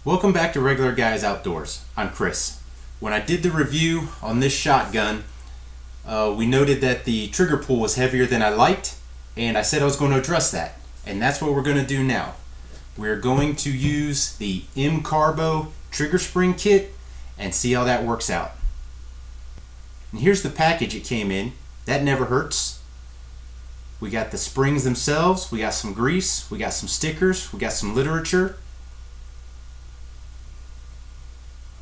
Welcome back to Regular Guys Outdoors. I'm Chris. When I did the review on this shotgun, we noted that the trigger pull was heavier than I liked, and I said I was going to address that. And that's what we're going to do now. We're going to use the MCARBO trigger spring kit and see how that works out. And here's the package it came in. That never hurts. We got the springs themselves, we got some grease, we got some stickers, we got some literature.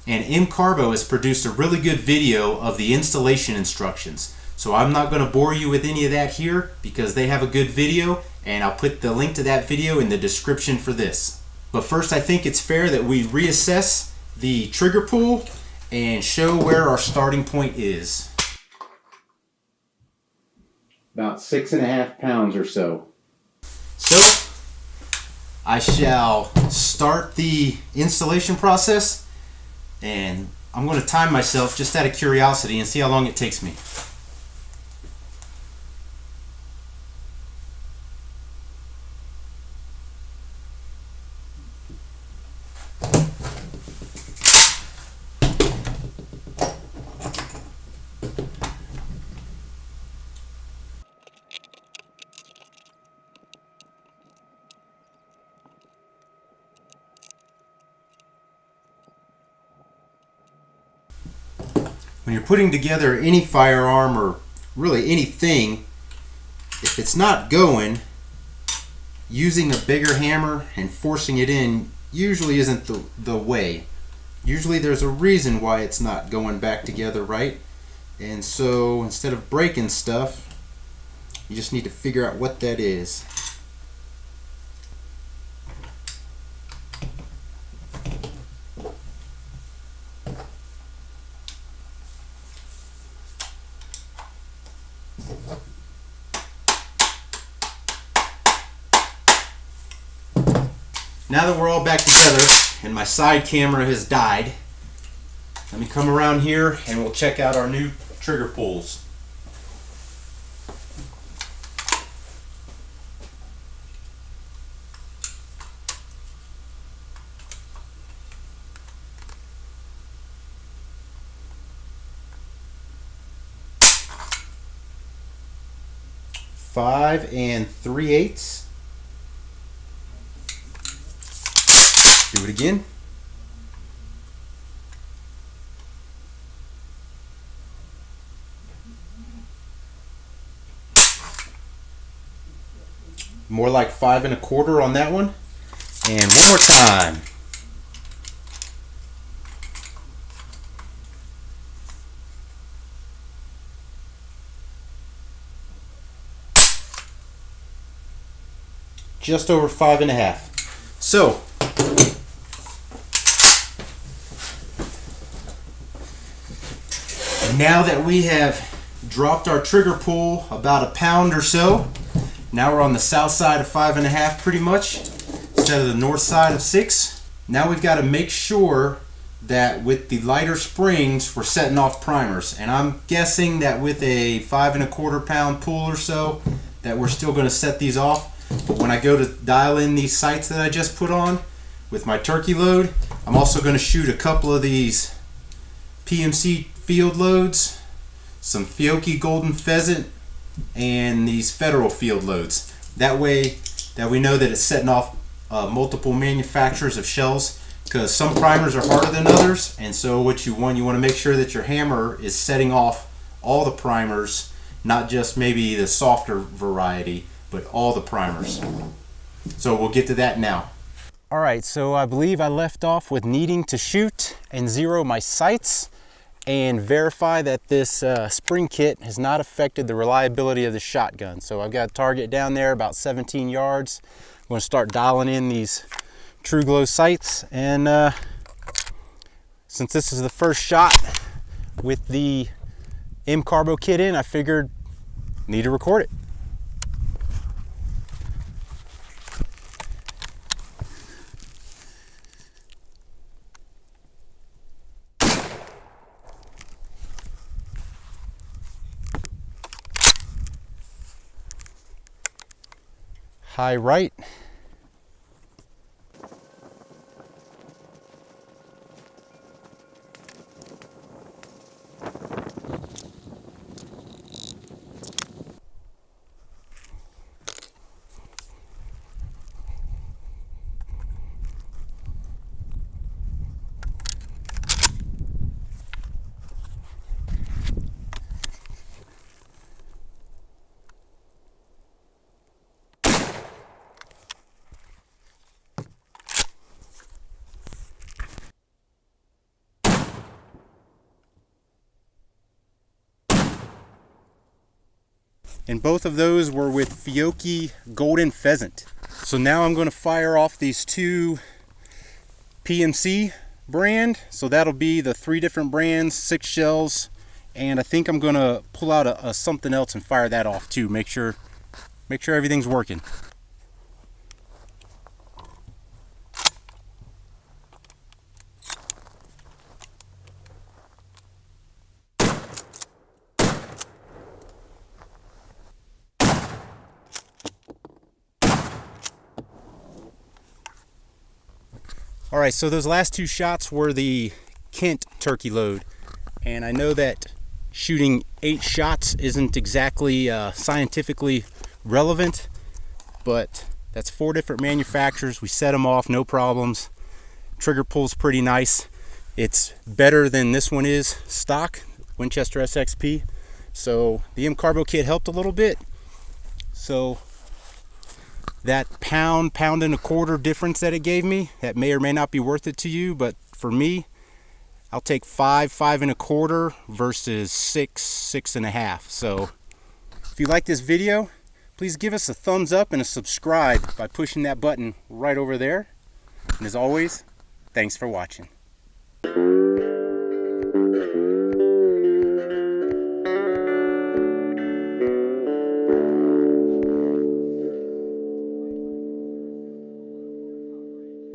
And MCARBO has produced a really good video of the installation instructions. So I'm not going to bore you with any of that here because they have a good video, and I'll put the link to that video in the description for this. But first, I think it's fair that we reassess the trigger pull and show where our starting point is. About 6.5 pounds or so. So I shall start the installation process. And I'm going to time myself just out of curiosity and see how long it takes me. When you're putting together any firearm or really anything, if it's not going, using a bigger hammer and forcing it in usually isn't the way. Usually there's a reason why it's not going back together right. And so instead of breaking stuff, you just need to figure out what that is. Now that we're all back together and my side camera has died, let me come around here and we'll check out our new trigger pulls. Five and 3/8. Do it again. More like 5 1/4 on that one. And one more time. Just over 5 1/2. So, now that we have dropped our trigger pull about a pound or so, now we're on the south side of 5 1/2 pretty much, instead of the north side of 6. Now we've got to make sure that with the lighter springs, we're setting off primers. And I'm guessing that with a 5 1/4 pound pull or so, that we're still going to set these off. But when I go to dial in these sights that I just put on with my turkey load, I'm also going to shoot a couple of these PMC field loads, some Fiocchi golden pheasant, and these federal field loads. That way that we know that it's setting off multiple manufacturers of shells, because some primers are harder than others, and so what you want to make sure that your hammer is setting off all the primers, not just maybe the softer variety, but all the primers. So we'll get to that now. Alright, so I believe I left off with needing to shoot and zero my sights and verify that this spring kit has not affected the reliability of the shotgun. So I've got a target down there about 17 yards. I'm going to start dialing in these True Glow sights, and since this is the first shot with the MCARBO kit in, I figured I need to record it. high right. and both of those were with Fiocchi Golden Pheasant. So now I'm going to fire off these two PMC brand. So that'll be the 3 different brands, 6 shells, and I think I'm going to pull out a something else and fire that off too. Make sure everything's working. All right, so those last 2 shots were the Kent turkey load, and I know that shooting 8 shots isn't exactly scientifically relevant, but that's 4 different manufacturers. We set them off, no problems. Trigger pull's pretty nice. It's better than this one is stock, Winchester SXP. So the MCARBO kit helped a little bit. So that pound and a quarter difference that it gave me, that may or may not be worth it to you, but for me, I'll take 5 and a quarter versus 6 and a half. So if you like this video, please give us a thumbs up and a subscribe by pushing that button right over there. And as always, thanks for watching.